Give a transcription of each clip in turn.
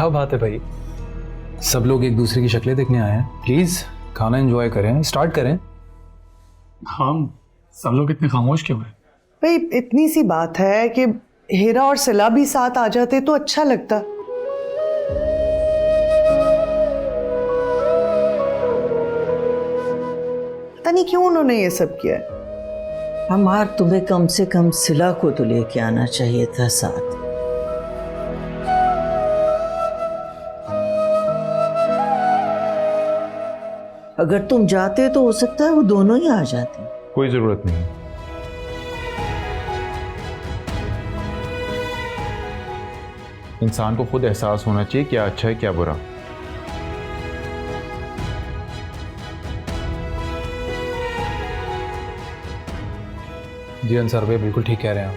क्या बात है भाई, सब लोग एक दूसरे की शक्लें देखने आए हैं। प्लीज खाना एंजॉय करें, स्टार्ट करें। हम सब लोग इतने खामोश क्यों हैं? भाई इतनी सी बात है कि हीरा और सिला भी साथ आ जाते तो अच्छा लगता। पता नहीं क्यों उन्होंने ये सब किया है। हमार तुम्हें कम से कम सिला को तो लेके आना चाहिए था साथ। अगर तुम जाते तो हो सकता है वो दोनों ही आ जाते। कोई जरूरत नहीं। इंसान को खुद एहसास होना चाहिए क्या अच्छा है क्या बुरा। जी अंसार भाई बिल्कुल ठीक कह रहे हैं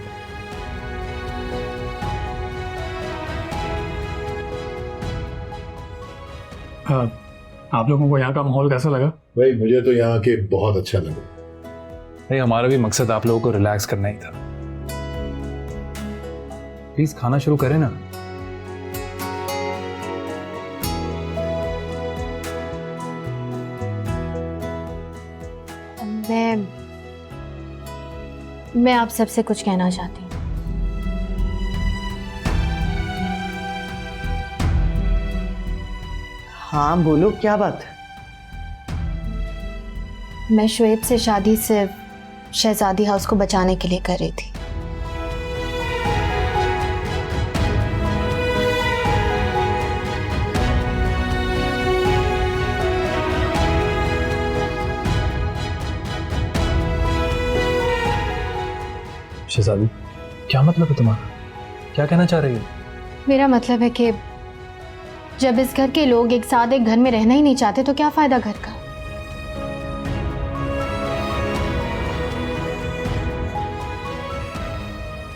आप। आप लोगों को यहाँ का माहौल कैसा लगा? भाई मुझे तो यहाँ के बहुत अच्छा लगा। भाई हमारा भी मकसद आप लोगों को रिलैक्स करना ही था। प्लीज खाना शुरू करें ना। मैं आप सबसे कुछ कहना चाहती हूँ। हाँ बोलो, क्या बात है? मैं शुएब से शादी सिर्फ शहजादी हाउस को बचाने के लिए कर रही थी। शहजादी, क्या मतलब है तुम्हारा? क्या कहना चाह रही हो? मेरा मतलब है कि जब इस घर के लोग एक साथ एक घर में रहना ही नहीं चाहते तो क्या फायदा घर का?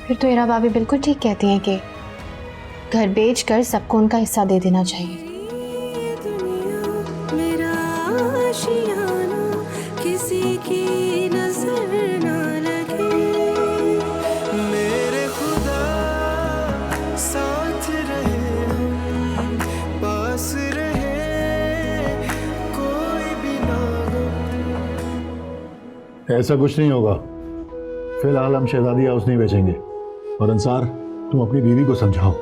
फिर तो इरा भाभी बिल्कुल ठीक कहती हैं कि घर बेचकर सबको उनका हिस्सा दे देना चाहिए। ऐसा कुछ नहीं होगा। फिलहाल हम शहजादी हाउस नहीं बेचेंगे। और अंसार, तुम अपनी बीवी को समझाओ।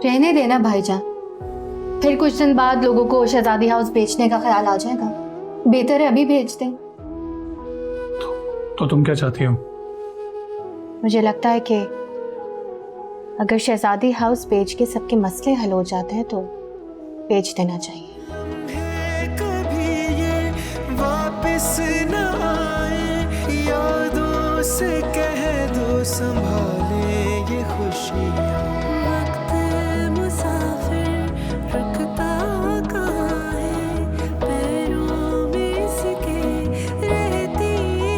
रहने देना भाईजान, फिर कुछ दिन बाद लोगों को शहजादी हाउस बेचने का ख्याल आ जाएगा। बेहतर है अभी भेज दें। तो तुम क्या चाहती हो? मुझे लगता है कि अगर शहजादी हाउस बेच के सबके मसले हल हो जाते हैं तो बेच देना चाहिए। से कह दो संभाले ये खुशियाँ। वक्त मुसाफिर रुकता कहाँ है, पैरों में इसके रहती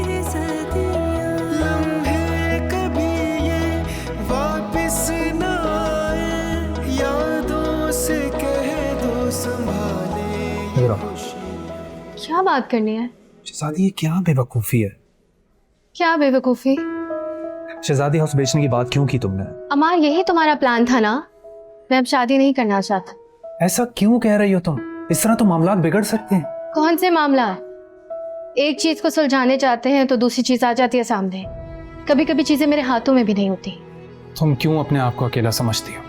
है सदियाँ। लम्हे कभी ये वापस न आए, यादों से कह दो संभाले ये खुशियाँ। क्या बात करनी है? शहजादी ये क्या बेवकूफ़ी है? क्या बेवकूफ़ी? शहजादी हाउस बेचने की बात क्यों की तुमने? अमार यही तुम्हारा प्लान था ना? मैं अब शादी नहीं करना चाहता। ऐसा क्यों कह रही हो तुम? इस तरह तो मामलात बिगड़ सकते हैं। कौन से मामला? एक चीज को सुलझाने चाहते हैं तो दूसरी चीज आ जाती है सामने। कभी कभी चीजें मेरे हाथों में भी नहीं होती। तुम क्यों अपने आप को अकेला समझती हो?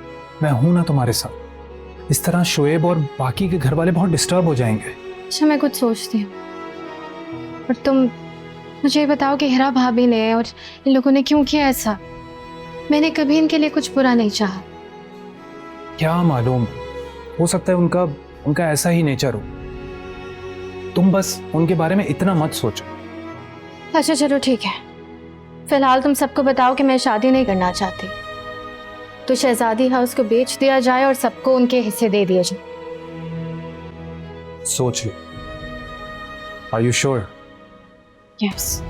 मैं हूं ना तुम्हारे साथ। इस तरह शुएब और बाकी के घर वाले बहुत डिस्टर्ब हो जाएंगे। अच्छा मैं कुछ सोचती हूँ, और तुम मुझे बताओ कि हिरा भाभी ने और इन लोगों ने क्यों किया ऐसा? मैंने कभी इनके लिए कुछ बुरा नहीं चाहा। क्या मालूम, हो सकता है उनका ऐसा ही नेचर हो। तुम बस उनके बारे में इतना मत सोचो। अच्छा चलो ठीक है, फिलहाल तुम सबको बताओ कि मैं शादी नहीं करना चाहती, तो शहजादी हाउस को बेच दिया जाए और सबको उनके हिस्से दे दिए जाए। सोच लो। Are you sure? यस।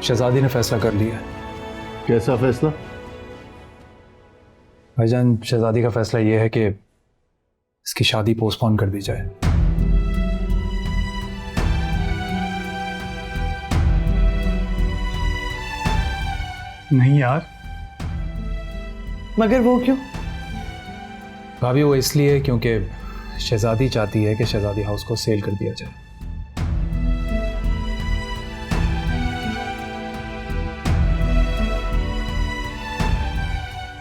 शहजादी ने फैसला कर लिया है। कैसा फैसला? भाईजान, शहजादी का फैसला ये है कि इसकी शादी पोस्टपोन कर दी जाए। नहीं यार, मगर वो क्यों? भाभी, वो इसलिए क्योंकि शहजादी चाहती है कि शहजादी हाउस को सेल कर दिया जाए।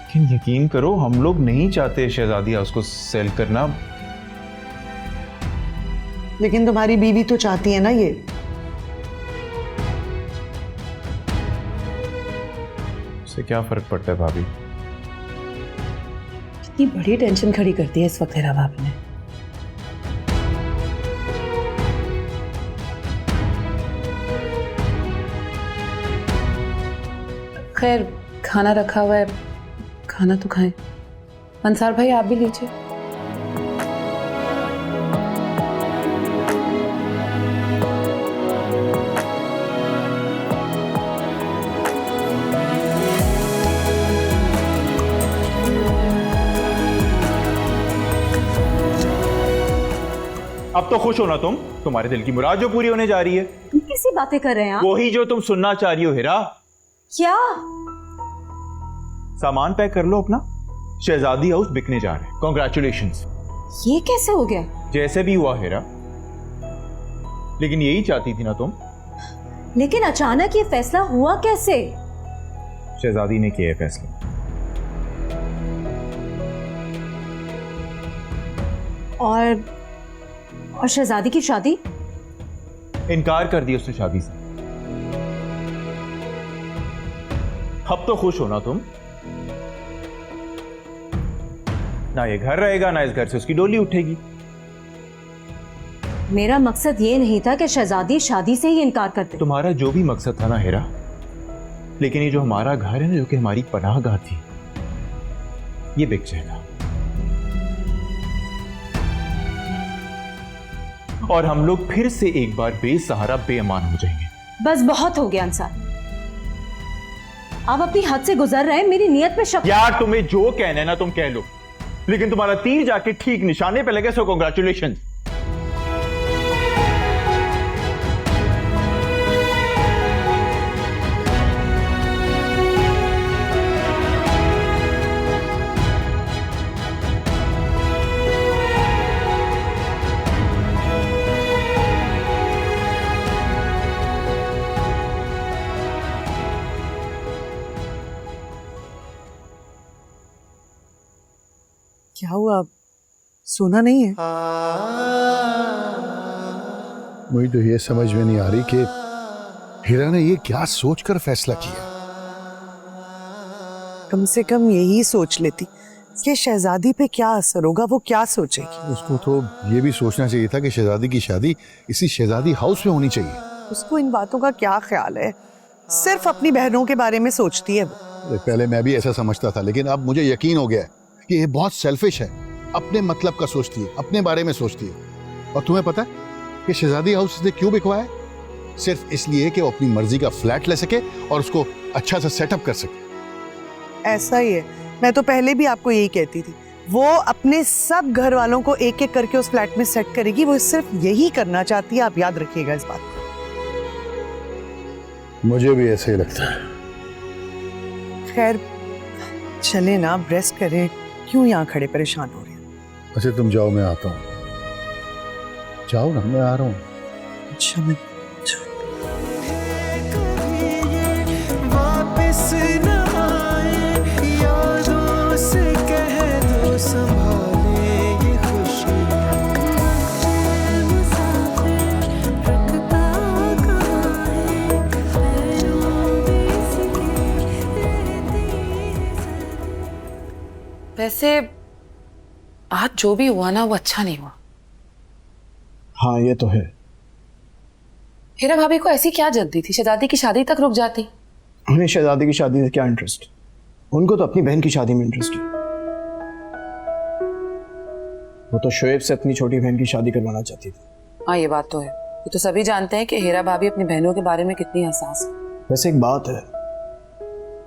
लेकिन यकीन करो, हम लोग नहीं चाहते शहजादी हाउस को सेल करना। लेकिन तुम्हारी बीवी तो चाहती है ना ये। उससे क्या फर्क पड़ता है भाभी? कितनी बड़ी टेंशन खड़ी करती है इस वक्त हेरा भाभी ने। खैर, खाना रखा हुआ है, खाना तो खाएं। अंसार भाई, आप भी लीजिए। अब तो खुश हो ना तुम? तुम्हारे दिल की मुराद जो पूरी होने जा रही है। तुम कैसी बातें कर रहे हैं आप? वही जो तुम सुनना चाह रही हो हीरा। क्या? सामान पैक कर लो अपना, शहजादी हाउस बिकने जा रहे हैं। कॉन्ग्रेचुलेशंस। ये कैसे हो गया? जैसे भी हुआ हीरा, लेकिन यही चाहती थी ना तुम? लेकिन अचानक ये फैसला हुआ कैसे? शहजादी ने किया है फैसला। और शहजादी की शादी? इनकार कर दिया उसने शादी से। अब तो खुश हो ना तुम? ना ये घर रहेगा, ना इस घर से उसकी डोली उठेगी। मेरा मकसद ये नहीं था कि शहजादी शादी से ही इनकार करते। तुम्हारा जो भी मकसद था ना हीरा, लेकिन ये जो हमारा घर है ना, जो कि हमारी पनाहगाह थी, ये बिक जाएगा। और हम लोग फिर से एक बार बेसहारा बेईमान हो जाएंगे। बस बहुत हो गया अंसार, आप अपनी हद से गुजर रहे हैं। मेरी नियत पे शक। यार, तुम्हें जो कहना है ना तुम कह लो, लेकिन तुम्हारा तीर जाके ठीक निशाने पे लगे, सो कांग्रेचुलेशन। क्या हुआ? सोना नहीं है? मुझे तो ये समझ में नहीं आ रही कि हीरा ने ये क्या सोचकर फैसला किया। कम से कम यही सोच लेती कि शहजादी पे क्या असर होगा, वो क्या सोचेगी। उसको तो ये भी सोचना चाहिए था कि शहजादी की शादी इसी शहजादी हाउस में होनी चाहिए। उसको इन बातों का क्या ख्याल है? सिर्फ अपनी बहनों के बारे में सोचती है वो। पहले मैं भी ऐसा समझता था, लेकिन अब मुझे यकीन हो गया है कि ये बहुत सेल्फिश है, अपने मतलब का सोचती है, अपने बारे में सोचती है। और तुम्हें पता है कि शहजादी हाउस ने क्यों बिकवाया? सिर्फ इसलिए कि वो अपनी मर्जी का फ्लैट ले सके और उसको अच्छा सा सेटअप कर सके। ऐसा ही है, मैं तो पहले भी आपको यही कहती थी। वो अपने सब घर वालों को एक एक करके उस फ्लैट में सेट करेगी, वो सिर्फ यही करना चाहती है। आप याद रखिएगा इस बात को। मुझे भी ऐसे ही लगता है। खैर चले ना, रेस्ट करें, क्यों यहाँ खड़े परेशान हो रहे हैं? अच्छा तुम जाओ, मैं आता हूँ। जाओ ना, मैं आ रहा हूँ। अच्छा, मैं वापस न आए, यादों से कह दो संभाले ये खुशियाँ। मुसाफिर रुकता कहाँ है, पैरों में सिके रहती है। वैसे आज जो भी हुआ ना, वो अच्छा नहीं हुआ। हाँ ये तो है। हीरा भाभी को ऐसी क्या जल्दी थी? शहजादी की शादी तक रुक जाती। उन्हें शहजादी की शादी से क्या इंटरेस्ट? उनको तो अपनी बहन की शादी में इंटरेस्ट है। वो तो शोएब से अपनी छोटी बहन की शादी करवाना चाहती थी। हाँ ये बात तो है। ये तो सभी जानते हैं कि हीरा भाभी अपनी बहनों के बारे में कितनी हसास है। वैसे एक बात है,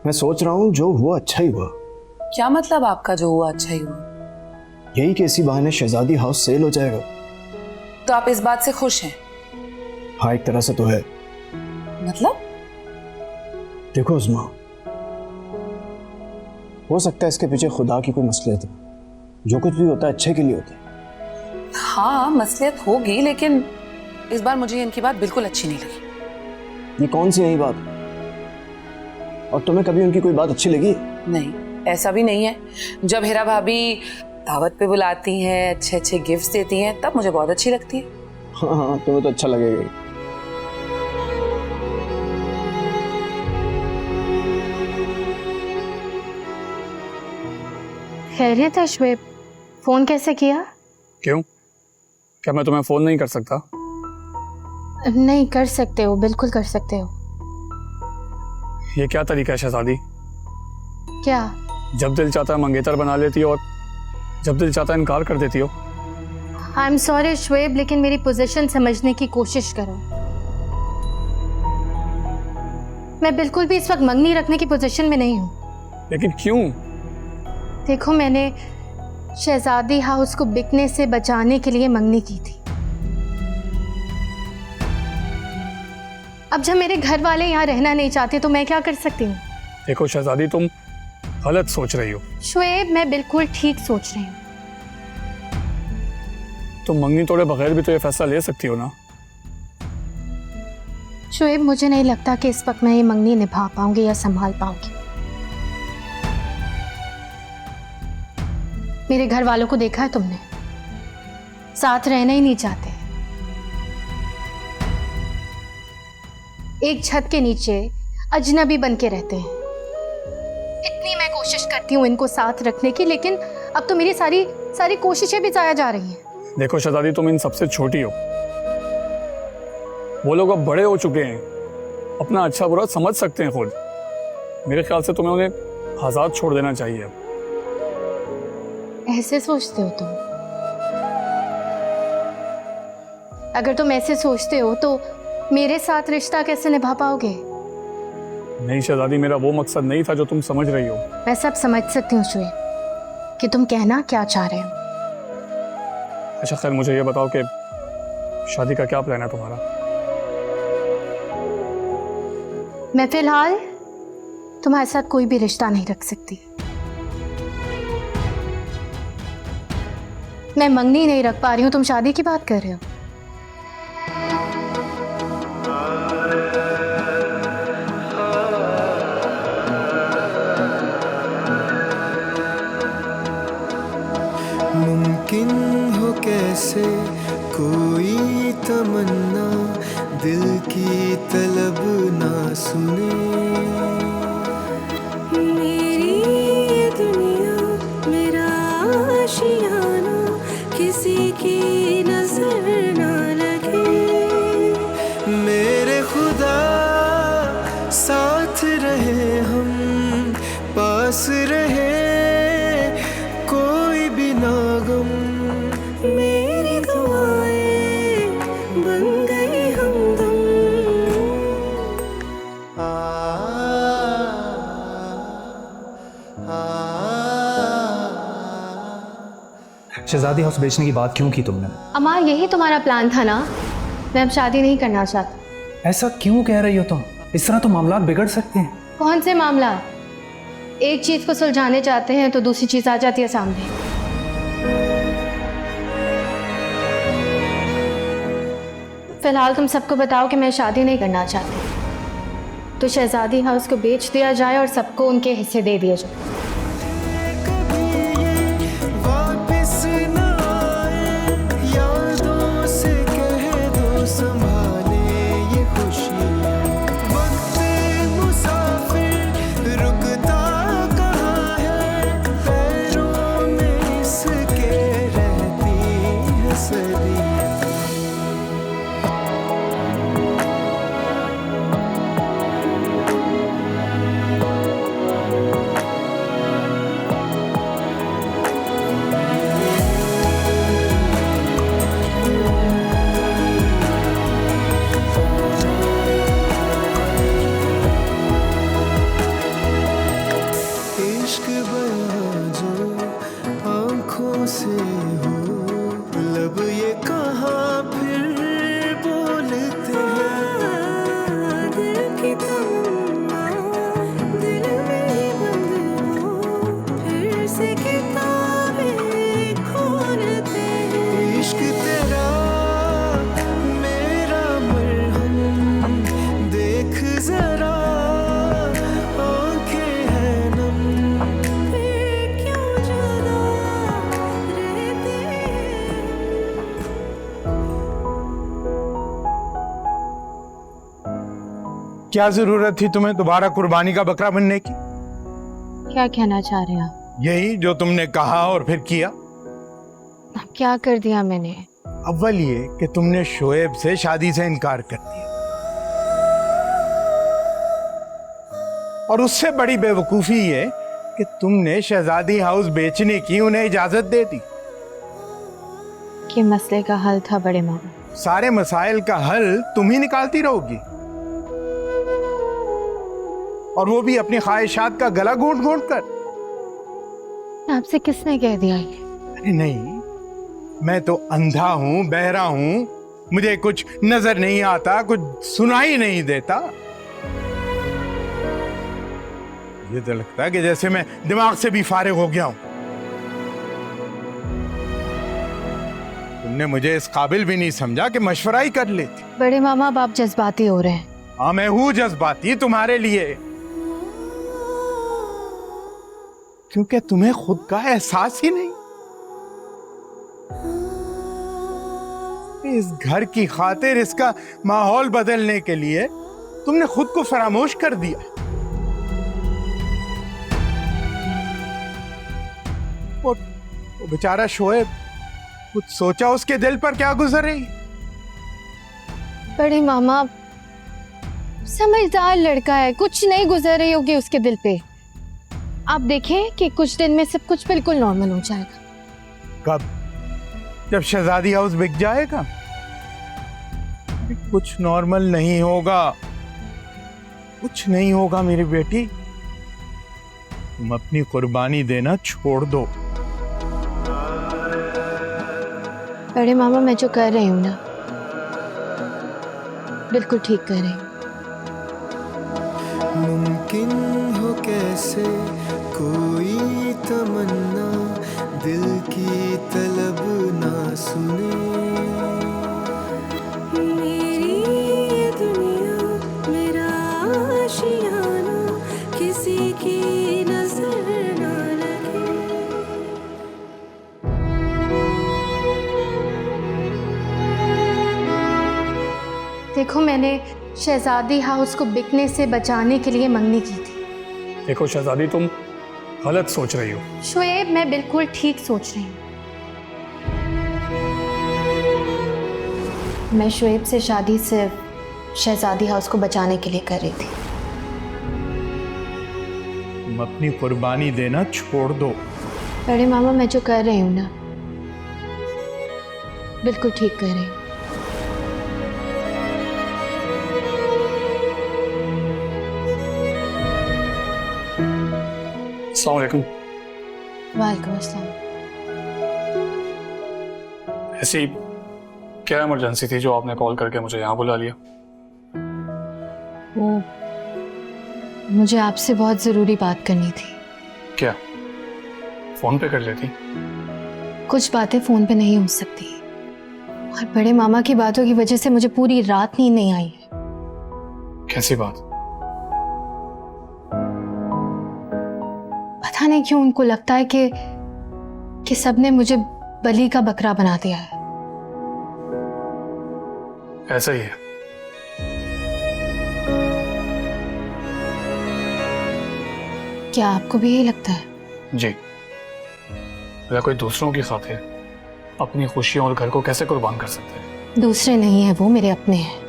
मैं सोच रहा हूँ जो हुआ अच्छा ही हुआ। क्या मतलब आपका जो हुआ अच्छा ही हुआ? यही कि इसी बहाने शहजादी हाउस सेल हो जाएगा। तो आप इस बात से खुश हैं? हाँ, एक तरह से तो है। मतलब? देखो उस्मा, हो सकता है इसके पीछे खुदा की कोई मसलियत है। जो कुछ भी होता है अच्छे के लिए होता है। हाँ, मसलियत होगी, लेकिन इस बार मुझे इनकी बात बिल्कुल अच्छी नहीं लगी। ये कौन सी नई बात? और तुम्हें कभी उनकी कोई बात अच्छी लगी? नहीं, ऐसा भी नहीं है। जब हीरा भाभी दावत पे बुलाती हैं, अच्छे अच्छे गिफ्ट्स देती हैं, तब मुझे बहुत अच्छी लगती है। हाँ हाँ, तुम्हें तो अच्छा लगेगा ही। खैरियत है शुएब? फोन कैसे किया? क्यों? क्या मैं तुम्हें फोन नहीं कर सकता? नहीं, कर सकते हो, बिल्कुल कर सकते हो। ये क्या तरीका है शहजादी? क्या? जब दिल चाहता है मंगेतर बना लेती हो और जब दिल चाहता है इनकार कर देती हो। आई एम सॉरी शुएब, लेकिन मेरी पोजीशन समझने की कोशिश करो। मैं बिल्कुल भी इस वक्त मंगनी रखने की पोजीशन में नहीं हूँ। लेकिन क्यों? देखो, मैंने शहजादी हाउस को बिकने से बचाने के लिए मंगनी की थी। अब जब मेरे घर वाले यहाँ रहना नहीं चाहते तो मैं क्या कर सकती हूँ? देखो शहजादी, तुम गलत सोच रही हो। शुएब, मैं बिल्कुल ठीक सोच रही हूँ। तुम मंगनी तोड़े बगैर भी तो ये फैसला ले सकती हो ना। शुएब, मुझे नहीं लगता कि इस वक्त मैं ये मंगनी निभा पाऊंगी या संभाल पाऊंगी। मेरे घर वालों को देखा है तुमने, साथ रहना ही नहीं चाहते। एक छत के नीचे अजनबी बन के रहते हैं। इतनी मैं कोशिश करती हूँ इनको साथ रखने की, लेकिन अब तो मेरी सारी कोशिशें भी जाया जा रही हैं। देखो शहजादी, तुम इन सबसे छोटी हो, वो लोग अब बड़े हो चुके हैं, अपना अच्छा बुरा समझ सकते हैं खुद। मेरे ख्याल से तुम्हें उन्हें आज़ाद छोड़ देना चाहिए अब। ऐसे सोचते हो तुम? अगर तुम ऐसे सोचते हो तो मेरे साथ रिश्ता कैसे निभा पाओगे? नहीं शहजादी, मेरा वो मकसद नहीं था जो तुम समझ रही हो। मैं सब समझ सकती हूँ शुएब कि तुम कहना क्या चाह रहे हो। अच्छा खैर, मुझे ये बताओ कि शादी का क्या प्लान है तुम्हारा? मैं फिलहाल तुम्हारे साथ कोई भी रिश्ता नहीं रख सकती। मैं मंगनी नहीं रख पा रही हूँ, तुम शादी की बात कर रहे हो। मुमकिन हो कैसे कोई तमन्ना दिल की तलब ना सुने। मेरी ये दुनिया, मेरा आशियाना किसी की नजर ना लगे। मेरे खुदा साथ रहे, हम पास रहे, कोई भी ना गम। मेरी दुआएं बन गई हमदम। शहजादी हाउस बेचने की बात क्यों की तुमने? अमार, यही तुम्हारा प्लान था ना? मैं अब शादी नहीं करना चाहता। ऐसा क्यों कह रही हो तुम? इस तरह तो मामला बिगड़ सकते हैं। कौन से मामला? एक चीज को सुलझाने चाहते हैं तो दूसरी चीज आ जाती है सामने। फिलहाल तुम सबको बताओ कि मैं शादी नहीं करना चाहती, तो शहजादी हाउस को बेच दिया जाए और सबको उनके हिस्से दे दिए जाए। वापस ना आए, यादों से कह दो संभाले ये खुशी। वक्त मुसाफिर रुकता कहाँ है, पैरों में इसके रहती है सदियाँ। क्या जरूरत थी तुम्हें दोबारा कुर्बानी का बकरा बनने की? क्या कहना चाह रहे हैं आप? यही जो तुमने कहा और फिर किया। क्या कर दिया मैंने? अव्वल ये कि तुमने शोएब से शादी से इनकार कर दिया, और उससे बड़ी बेवकूफी ये कि तुमने शहजादी हाउस बेचने की उन्हें इजाजत दे दी। कि मसले का हल था बड़े मामा। सारे मसाइल का हल तुम ही निकालती रहोगी, और वो भी अपनी ख्वाहिशात का गला घोंट घोंट कर। आपसे किसने कह दिया ये? अरे नहीं, मैं तो अंधा हूं, बहरा हूं, मुझे कुछ नजर नहीं आता, कुछ सुनाई नहीं देता। ये तो लगता है कि जैसे मैं दिमाग से भी फारिग हो गया हूं। तुमने मुझे इस काबिल भी नहीं समझा कि मशवरा ही कर लेती। बड़े मामा अब आप जज्बाती हो रहे हैं। हाँ, मैं हूं जज्बाती तुम्हारे लिए, क्योंकि तुम्हें खुद का एहसास ही नहीं। इस घर की खातिर, इसका माहौल बदलने के लिए तुमने खुद को फरामोश कर दिया। वो बेचारा शोएब, कुछ सोचा उसके दिल पर क्या गुजर रही? बड़े मामा समझदार लड़का है, कुछ नहीं गुजर रही होगी उसके दिल पे। आप देखें कि कुछ दिन में सब कुछ बिल्कुल नॉर्मल हो जाएगा। कब? जब शहजादी हाउस बिक जाएगा? कुछ नॉर्मल नहीं होगा, कुछ नहीं होगा मेरी बेटी। तुम अपनी कुर्बानी देना छोड़ दो। बड़े मामा मैं जो कर रही हूँ ना, बिल्कुल ठीक कर रही हूँ। मुमकिन हो कैसे कोई तमन्ना दिल की तलब ना सुने, मेरी ये दुनिया मेरा आशियाना किसी की नजर ना लगे। देखो मैंने शहजादी हाउस को बिकने से बचाने के लिए मंगनी की थी। देखो शहजादी, तुम गलत सोच रही हो। शोएब मैं बिल्कुल ठीक सोच रही हूँ। मैं शोएब से शादी सिर्फ शहजादी हाउस को बचाने के लिए कर रही थी। तुम अपनी कुर्बानी देना छोड़ दो। बड़े मामा मैं जो कर रही हूँ ना, बिल्कुल ठीक कर रही हूँ। अस्सलाम वालेकुम। वालेकुम अस्सलाम। ऐसी क्या इमरजेंसी थी जो आपने कॉल करके मुझे यहाँ बुला लिया? वो मुझे आपसे बहुत ज़रूरी बात करनी थी। क्या फोन पे कर लेती? कुछ बातें फ़ोन पे नहीं हो सकती, और बड़े मामा की बातों की वजह से मुझे पूरी रात नींद नहीं आई है। कैसी बात? पता नहीं क्यों उनको लगता है कि सबने मुझे बलि का बकरा बना दिया है। ऐसा ही है। क्या आपको भी यही लगता है? जी। या कोई दूसरों की खातिर अपनी खुशियों और घर को कैसे कुर्बान कर सकते हैं? दूसरे नहीं है वो, मेरे अपने हैं।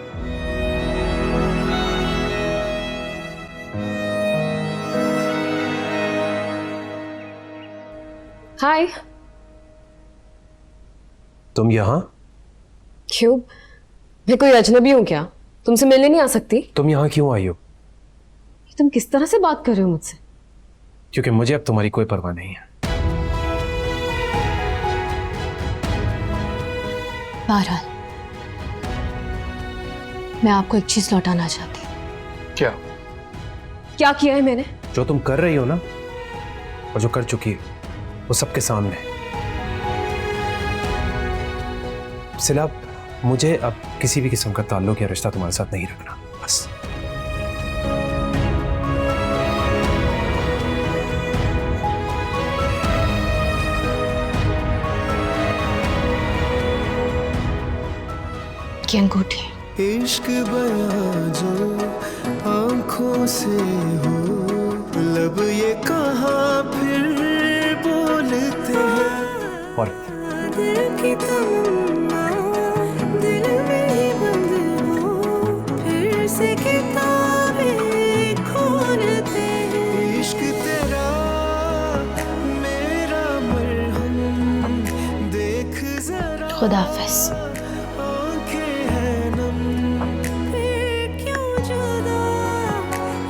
हाय। तुम यहाँ? क्यों, मैं कोई अजनबी हूँ क्या? तुमसे मिलने नहीं आ सकती? तुम यहाँ क्यों आई हो? तुम किस तरह से बात कर रहे हो मुझसे? क्योंकि मुझे अब तुम्हारी कोई परवाह नहीं है। बहरहाल मैं आपको एक चीज लौटाना चाहती हूँ। क्या? क्या किया है मैंने? जो तुम कर रही हो ना, और जो कर चुकी है, वो सबके सामने है। सिला, मुझे अब किसी भी किस्म का ताल्लुक या रिश्ता तुम्हारे साथ नहीं रखना, बस। की अंगूठी इश्क बयां जो आंखों से हो, लब ये कहाँ फिर बोलते हैं। और दिल की तमन्ना दिल में ही बंद हो, फिर से किताबें खोलते हैं। इश्क तेरा मेरा मरहम, देख जरा खुदाफिज। आंखें हैं नम, फिर क्यों जुदा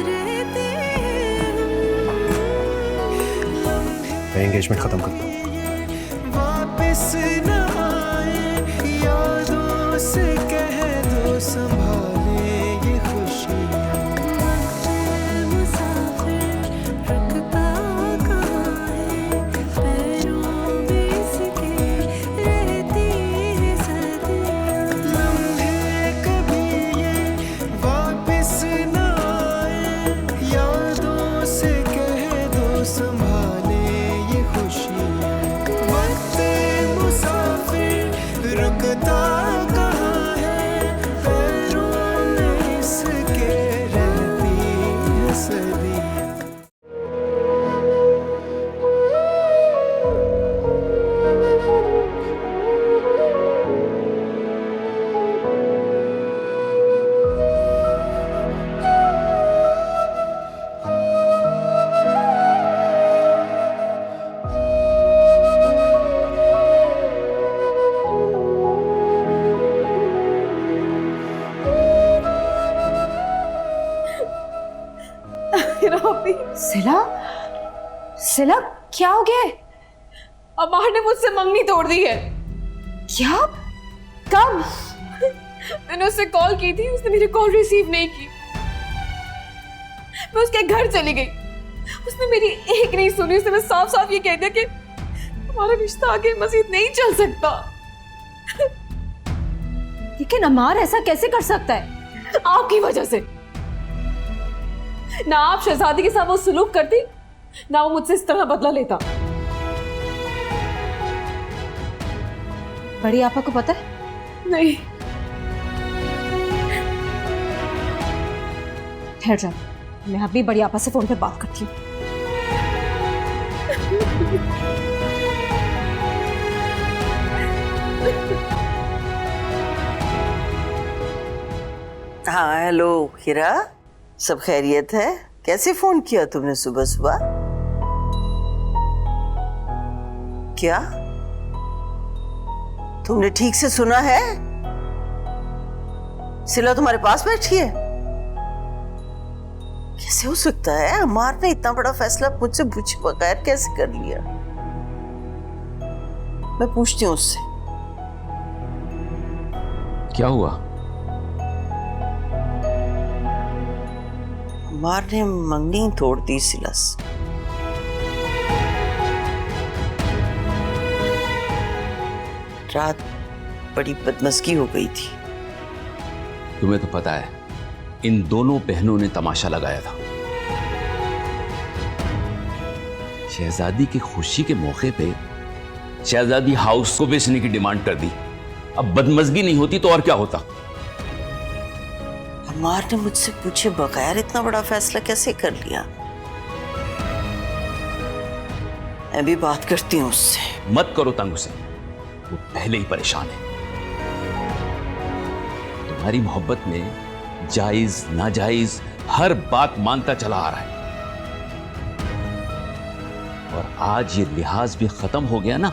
रहते हैं हम। मैं एंगेजमेंट खत्म करता हूँ। वापस न आए यादों से कह दो, संभाले ये खुशियाँ। मुसाफिर रुकता कहाँ है, पैरों में इसके रहती है सर्दियाँ। लम्हे कभी ये वापस न आए, यादों से कह दो, संभाले ये खुशियाँ। वक्त मुसाफिर रुकता कहाँ है, पैरों में इसके रहती है सर्दियाँ। सिला, सिला क्या हो गया? अमार ने मुझसे मंगनी तोड़ दी है। क्या? कब? मैंने उससे कॉल की थी, उसने मेरी कॉल रिसीव नहीं की। मैं उसके घर चली गई, उसने मेरी एक नहीं सुनी। उसने मैं साफ साफ ये कह दिया कि हमारा रिश्ता आगे मजीद नहीं चल सकता। लेकिन अमार ऐसा कैसे कर सकता है? आपकी वजह से। ना आप शहजादी के साथ वो सुलूक करती, ना वो मुझसे इस तरह बदला लेता। बड़ी आपा को पता है? नहीं। ठहर जाओ, मैं अभी बड़ी आपा से फोन पे बात करती हूँ। हाँ हेलो हीरा, सब खैरियत है? कैसे फोन किया तुमने सुबह सुबह? क्या तुमने ठीक से सुना है? सिला तुम्हारे पास बैठी है? कैसे हो सकता है? अमार ने इतना बड़ा फैसला मुझसे पूछे बगैर कैसे कर लिया? मैं पूछती हूँ उससे। क्या हुआ? अमार ने मंगनी तोड़ दी सिला से। रात बड़ी बदमज़गी हो गई थी। तुम्हें तो पता है इन दोनों बहनों ने तमाशा लगाया था। शहजादी की खुशी के मौके पे शहजादी हाउस को बेचने की डिमांड कर दी। अब बदमज़गी नहीं होती तो और क्या होता? अमार ने मुझसे पूछे बगैर इतना बड़ा फैसला कैसे कर लिया? मैं भी बात करती हूँ उससे। मत करो तंग उसे, वो पहले ही परेशान है। तुम्हारी मोहब्बत में जायज नाजायज हर बात मानता चला आ रहा है, और आज ये लिहाज भी खत्म हो गया ना,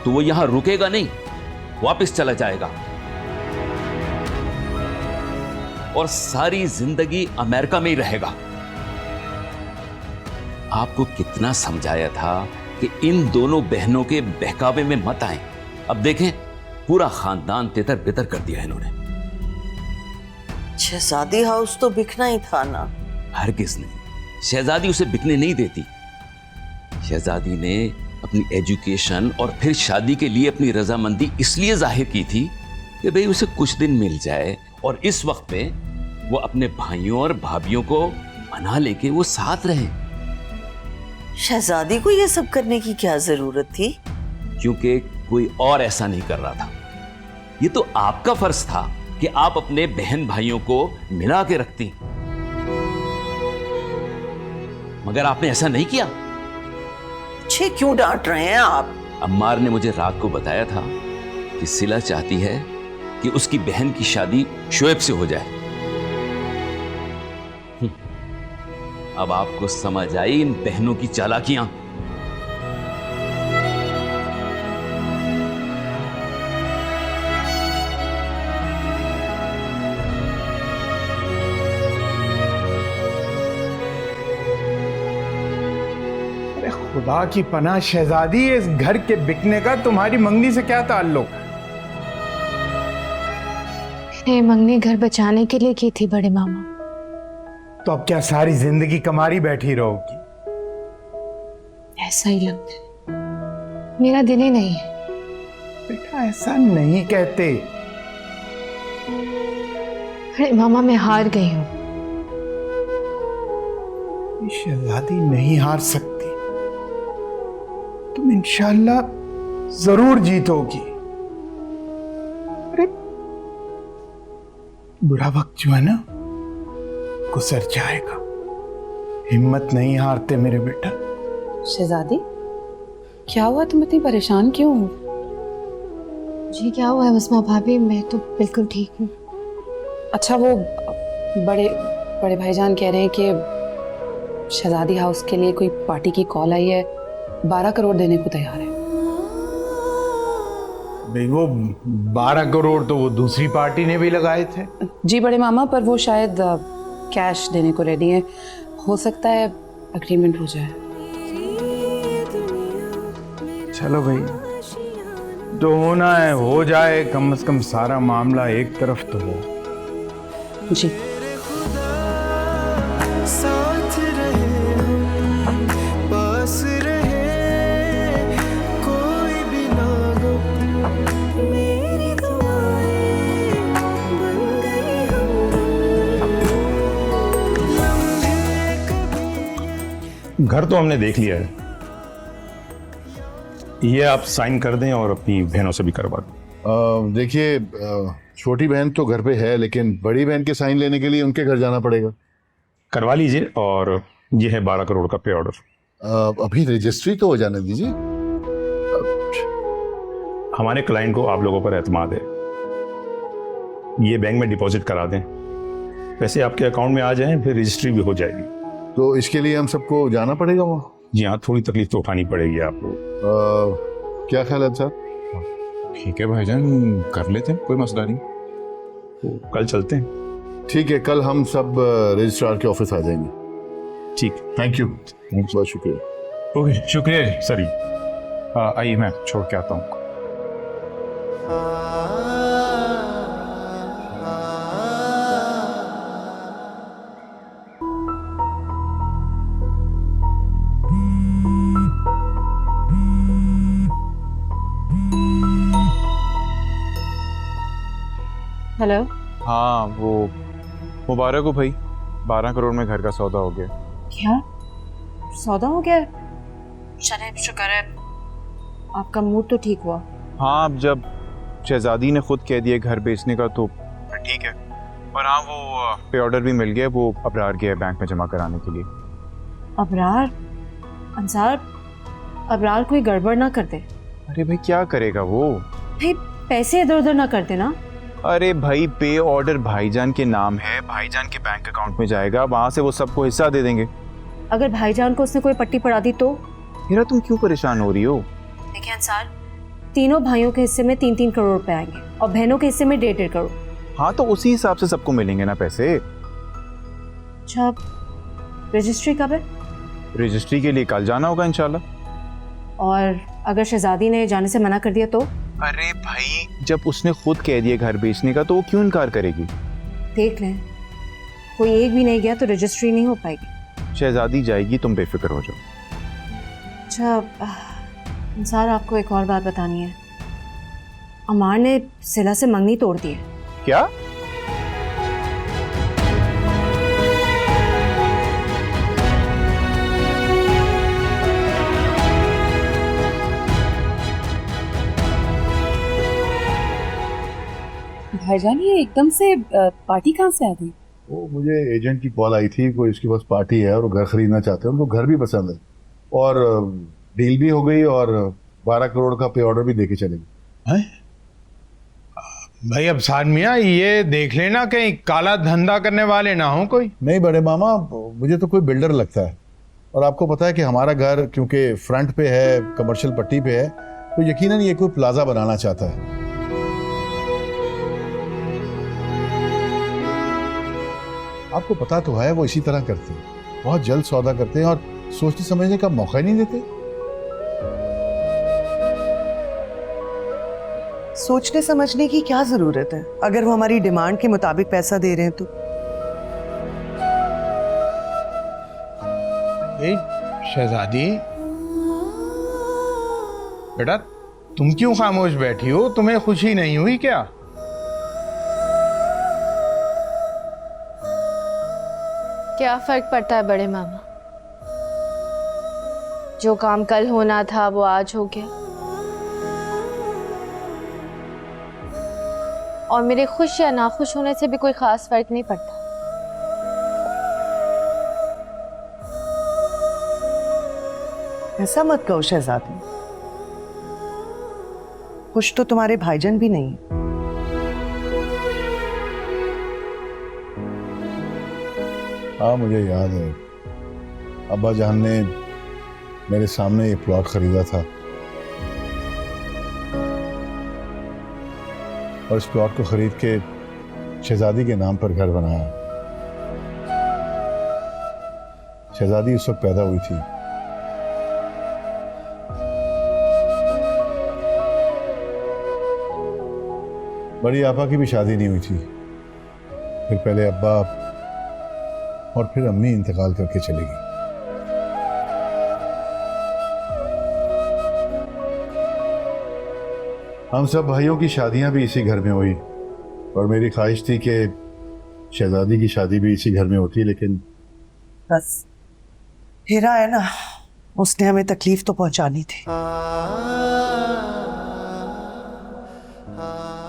तो वो यहां रुकेगा नहीं, वापस चला जाएगा और सारी जिंदगी अमेरिका में ही रहेगा। आपको कितना समझाया था कि इन दोनों बहनों के बहकावे में मत आए। अब देखें, पूरा खानदान तितर बितर कर दिया इन्होंने। शहजादी हाउस तो बिकना ही था ना? हरगिज नहीं, शहजादी उसे बिकने नहीं देती। शहजादी ने अपनी एजुकेशन और फिर शादी के लिए अपनी रजामंदी इसलिए जाहिर की थी कि भाई उसे कुछ दिन मिल जाए और इस वक्त में वो अपने भाइयों और भाभियों को मना लेके वो साथ रहे। शहजादी को ये सब करने की क्या जरूरत थी? क्योंकि कोई और ऐसा नहीं कर रहा था। ये तो आपका फर्ज था कि आप अपने बहन भाइयों को मिला के रखती, मगर आपने ऐसा नहीं किया। छे क्यों डांट रहे हैं आप? अम्मार ने मुझे रात को बताया था कि सिला चाहती है कि उसकी बहन की शादी शोएब से हो जाए। अब आपको समझ आई इन बहनों की चालाकियां। खुदा की पनाह शहजादी, इस घर के बिकने का तुम्हारी मंगनी से क्या ताल्लुक? ये मंगनी घर बचाने के लिए की थी बड़े मामा। तो अब क्या सारी जिंदगी कमारी बैठी रहोगी? ऐसा ही लगता है, मेरा दिल ही नहीं है। बेटा ऐसा नहीं कहते। बड़े मामा मैं हार गई हूं। शहजादी नहीं हार सकती, तुम इंशाल्लाह जरूर जीतोगी। अरे बुरा वक्त जो है ना गुजर जाएगा, हिम्मत नहीं हारते मेरे बेटा। शहजादी क्या हुआ, तुम इतनी परेशान क्यों हो? जी क्या हुआ है उस्मा भाभी, मैं तो बिल्कुल ठीक हूँ। अच्छा वो बड़े भाईजान कह रहे हैं कि शहजादी हाउस के लिए कोई पार्टी की कॉल आई है, 12 करोड़ देने को तैयार है। भाई वो 12 करोड़ तो वो दूसरी पार्टी ने भी लगाए थे। जी बड़े मामा, पर वो शायद कैश देने को रेडी है, हो सकता है अग्रीमेंट हो जाए। चलो भाई, जो होना है हो जाए, कम से कम सारा मामला एक तरफ तो हो। जी साथ रहे हम, पास रहे, कोई भी ना गम, मेरी दुआएं बन गई हम। घर तो हमने देख लिया है, ये आप साइन कर दें और अपनी बहनों से भी करवा दें। देखिए, छोटी बहन तो घर पे है, लेकिन बड़ी बहन के साइन लेने के लिए उनके घर जाना पड़ेगा। करवा लीजिए, और ये है 12 करोड़ का पे ऑर्डर। अभी रजिस्ट्री तो हो जाने दीजिए। हमारे क्लाइंट को आप लोगों पर एतमाद है, ये बैंक में डिपॉजिट करा दें, पैसे आपके अकाउंट में आ जाएं, फिर रजिस्ट्री भी हो जाएगी। तो इसके लिए हम सबको जाना पड़ेगा वहाँ? जी हाँ, थोड़ी तकलीफ तो उठानी पड़ेगी आपको। क्या ख्याल है सर? ठीक है भाईजान, कर लेते हैं, कोई मसला नहीं। तो कल चलते हैं। ठीक है, कल हम सब रजिस्ट्रार के ऑफिस आ जाएंगे। ठीक, थैंक यू, बहुत शुक्रिया। ओके, शुक्रिया जी। सर आइए, मैं छोड़ के आता हूँ। हेलो। हाँ, वो मुबारक हो भाई, 12 करोड़ में घर का सौदा हो गया। क्या सौदा हो गया? चले शुक्र है, आपका मूड तो ठीक हुआ। हाँ, अब जब शहजादी ने खुद कह दिया घर बेचने का तो ठीक है। और हाँ, वो पे ऑर्डर भी मिल गया, वो अबरार गया बैंक में जमा कराने के लिए। अबरार? अंसार, अबरार कोई गड़बड़ ना कर दे। अरे भाई क्या करेगा वो? भाई पैसे इधर उधर ना कर देना। अरे भाई, पे ऑर्डर भाईजान के नाम है, भाईजान के बैंक अकाउंट में जाएगा, वहां से वो सबको हिस्सा दे देंगे। अगर भाईजान को उसने कोई पट्टी पड़ा दी तो? हीरा, तुम क्यों परेशान हो रही हो? देखिए अंसार, तीनों भाइयों के हिस्से में 3-3 करोड़ रुपए आएंगे और बहनों के हिस्से में 1.5 करोड़। हाँ, तो उसी हिसाब से सबको मिलेंगे ना पैसे। अच्छा, रजिस्ट्री कब है? रजिस्ट्री के लिए कल जाना होगा इंशाल्लाह। और अगर शहजादी ने जाने से मना कर दिया तो? अरे भाई, जब उसने खुद कह दिया घर बेचने का तो वो क्यों इनकार करेगी? देख लें, कोई एक भी नहीं गया तो रजिस्ट्री नहीं हो पाएगी। शहजादी जाएगी, तुम बेफिक्र हो जाओ। अच्छा अंसार, आपको एक और बात बतानी है। अमार ने सिला से मंगनी तोड़ दी है। क्या? भाईजान ये एकदम से पार्टी कहाँ से आ गई? वो मुझे एजेंट की कॉल आई थी, कोई इसके पास पार्टी है और वो घर खरीदना चाहते हैं, उनको घर भी पसंद है और डील भी हो गई और 12 करोड़ का पे ऑर्डर भी देके चले गए। भाई अफसार मियाँ, ये देख लेना कहीं काला धंधा करने वाले ना हो कोई। नहीं बड़े मामा, मुझे तो कोई बिल्डर लगता है, और आपको पता है कि हमारा घर क्योंकि फ्रंट पे है, कमर्शियल पट्टी पे है, तो यकीनन ये कोई प्लाजा बनाना चाहता है। आपको पता तो है वो इसी तरह करते हैं, बहुत जल्द सौदा करते हैं और सोचने समझने का मौका ही नहीं देते। सोचने समझने की क्या जरूरत है अगर वो हमारी डिमांड के मुताबिक पैसा दे रहे हैं तो। शहजादी बेटा, तुम क्यों खामोश बैठी हो? तुम्हें खुशी नहीं हुई क्या? क्या फर्क पड़ता है बड़े मामा, जो काम कल होना था वो आज हो गया, और मेरे खुश या नाखुश होने से भी कोई खास फर्क नहीं पड़ता। ऐसा मत कहो शहजादी, खुश तो तुम्हारे भाईजान भी नहीं है। हाँ मुझे याद है, अब्बा जान ने मेरे सामने ये प्लॉट खरीदा था और इस प्लॉट को खरीद के शहजादी के नाम पर घर बनाया। शहजादी उस वक्त पैदा हुई थी। बड़ी आपा की भी शादी नहीं हुई थी, फिर पहले अब्बा और फिर अम्मी इंतकाल करके चली गई। हम सब भाइयों की शादियां भी इसी घर में हुई और मेरी ख्वाहिश थी कि शहजादी की शादी भी इसी घर में होती, लेकिन बस हीरा है ना, उसने हमें तकलीफ तो पहुंचानी थी।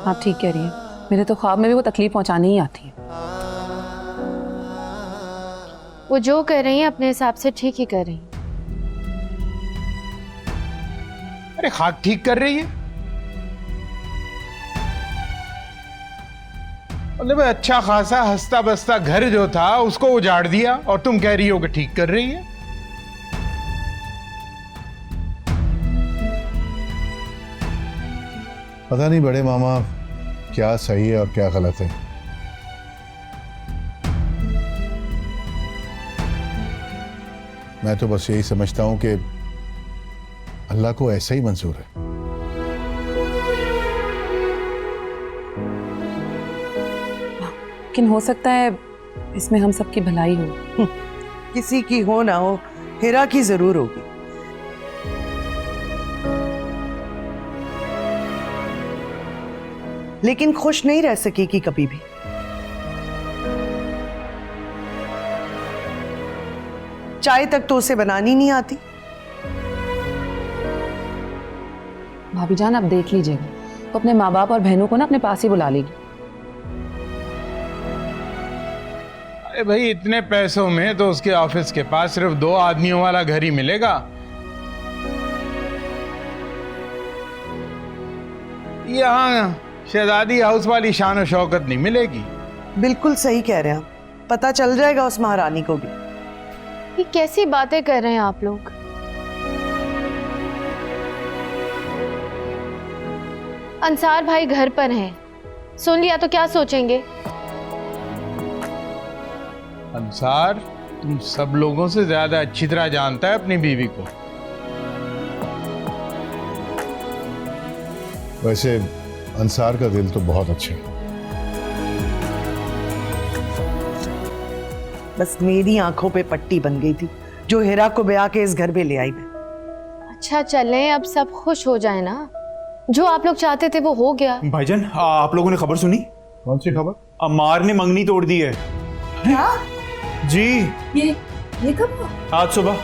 आप ठीक कह रही हैं, मेरे तो ख्वाब में भी वो तकलीफ पहुंचानी ही आती है। वो जो कर रही हैं अपने हिसाब से ठीक ही कर रही हैं। अरे खाक ठीक कर रही है, मतलब अच्छा खासा हंसता बसता घर जो था उसको उजाड़ दिया और तुम कह रही हो कि ठीक कर रही है। पता नहीं बड़े मामा क्या सही है और क्या गलत है। मैं तो बस यही समझता हूं कि अल्लाह को ऐसा ही मंजूर है। लेकिन हो सकता है इसमें हम सबकी भलाई हो। किसी की हो ना हो, हीरा की जरूर होगी। लेकिन खुश नहीं रह सकेगी कभी भी। चाय तक तो उसे बनानी नहीं आती। भाभी जान आप देख लीजिएगा, तो अपने माँ बाप और बहनों को ना अपने पास ही बुला लेगी। अरे भाई इतने पैसों में तो उसके ऑफिस के पास सिर्फ 2 आदमियों वाला घर ही मिलेगा। यहाँ शहजादी हाउस वाली शान और शौकत नहीं मिलेगी। बिल्कुल सही कह रहे हैं आप, पता चल जाएगा उस महारानी को भी। ये कैसी बातें कर रहे हैं आप लोग? अंसार भाई घर पर हैं, सुन लिया तो क्या सोचेंगे? अंसार तुम सब लोगों से ज्यादा अच्छी तरह जानता है अपनी बीवी को। वैसे अंसार का दिल तो बहुत अच्छा है। बस मेरी आंखों पे पट्टी बन गई थी जो हीरा को ब्याह के इस घर में ले आई मैं। अच्छा चलें, अब सब खुश हो जाए ना। जो आप लोग चाहते थे वो हो गया। भाईजान आप लोगों ने खबर सुनी? कौन सी खबर? अम्मार ने मंगनी तोड़ दी है। क्या? जी ये कब? आज सुबह।